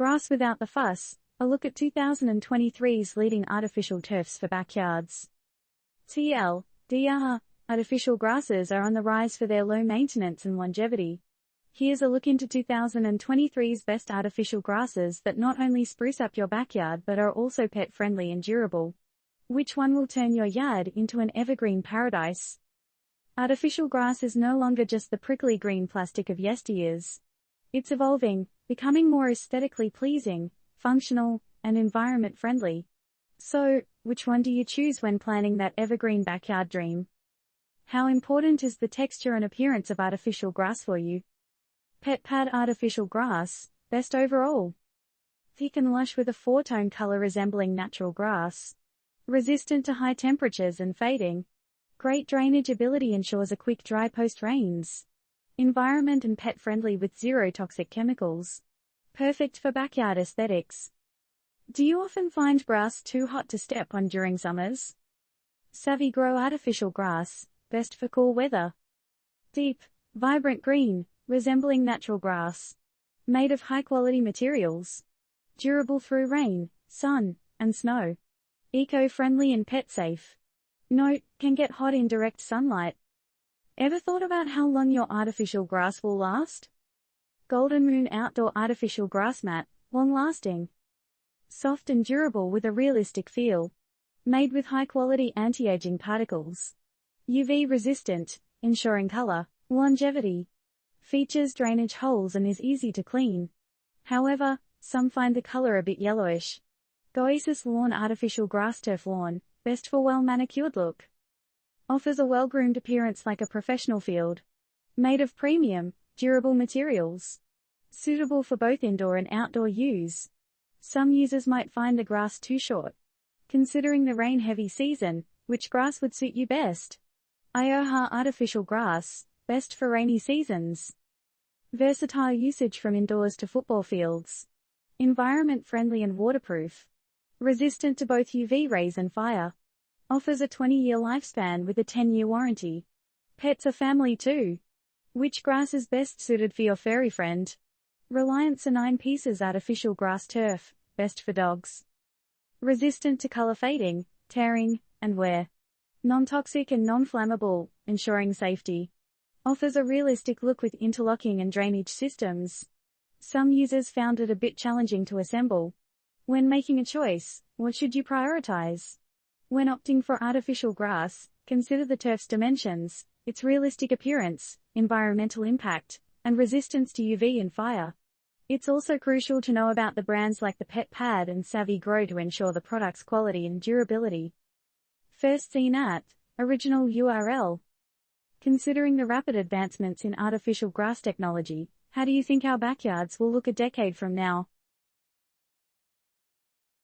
Grass without the fuss, a look at 2023's leading artificial turfs for backyards. TLDR, artificial grasses are on the rise for their low maintenance and longevity. Here's a look into 2023's best artificial grasses that not only spruce up your backyard but are also pet-friendly and durable. Which one will turn your yard into an evergreen paradise? Artificial grass is no longer just the prickly green plastic of yesteryears. It's evolving, becoming more aesthetically pleasing, functional, and environment-friendly. So, which one do you choose when planning that evergreen backyard dream? How important is the texture and appearance of artificial grass for you? Pet Pad artificial grass, best overall. Thick and lush with a four-tone color resembling natural grass. Resistant to high temperatures and fading. Great drainage ability ensures a quick dry post-rains. Environment and pet-friendly with zero toxic chemicals. Perfect for backyard aesthetics. Do you often find grass too hot to step on during summers? Savvy Grow artificial grass, best for cool weather. Deep, vibrant green, resembling natural grass. Made of high-quality materials. Durable through rain, sun, and snow. Eco-friendly and pet-safe. Note, can get hot in direct sunlight. Ever thought about how long your artificial grass will last? Golden Moon outdoor artificial grass mat, long-lasting. Soft and durable with a realistic feel. Made with high-quality anti-aging particles. UV-resistant, ensuring color, longevity. Features drainage holes and is easy to clean. However, some find the color a bit yellowish. Oasis Lawn artificial grass turf lawn, best for well-manicured look. Offers a well-groomed appearance like a professional field. Made of premium, durable materials. Suitable for both indoor and outdoor use. Some users might find the grass too short. Considering the rain-heavy season, which grass would suit you best? Ioha artificial grass, best for rainy seasons. Versatile usage from indoors to football fields. Environment-friendly and waterproof. Resistant to both UV rays and fire. Offers a 20-year lifespan with a 10-year warranty. Pets are family too. Which grass is best suited for your furry friend? Reliance 9 pieces artificial grass turf, best for dogs. Resistant to color fading, tearing, and wear. Non-toxic and non-flammable, ensuring safety. Offers a realistic look with interlocking and drainage systems. Some users found it a bit challenging to assemble. When making a choice, what should you prioritize? When opting for artificial grass, consider the turf's dimensions, its realistic appearance, environmental impact, and resistance to UV and fire. It's also crucial to know about the brands like the Pet Pad and Savvy Grow to ensure the product's quality and durability. First seen at original URL. Considering the rapid advancements in artificial grass technology, how do you think our backyards will look a decade from now?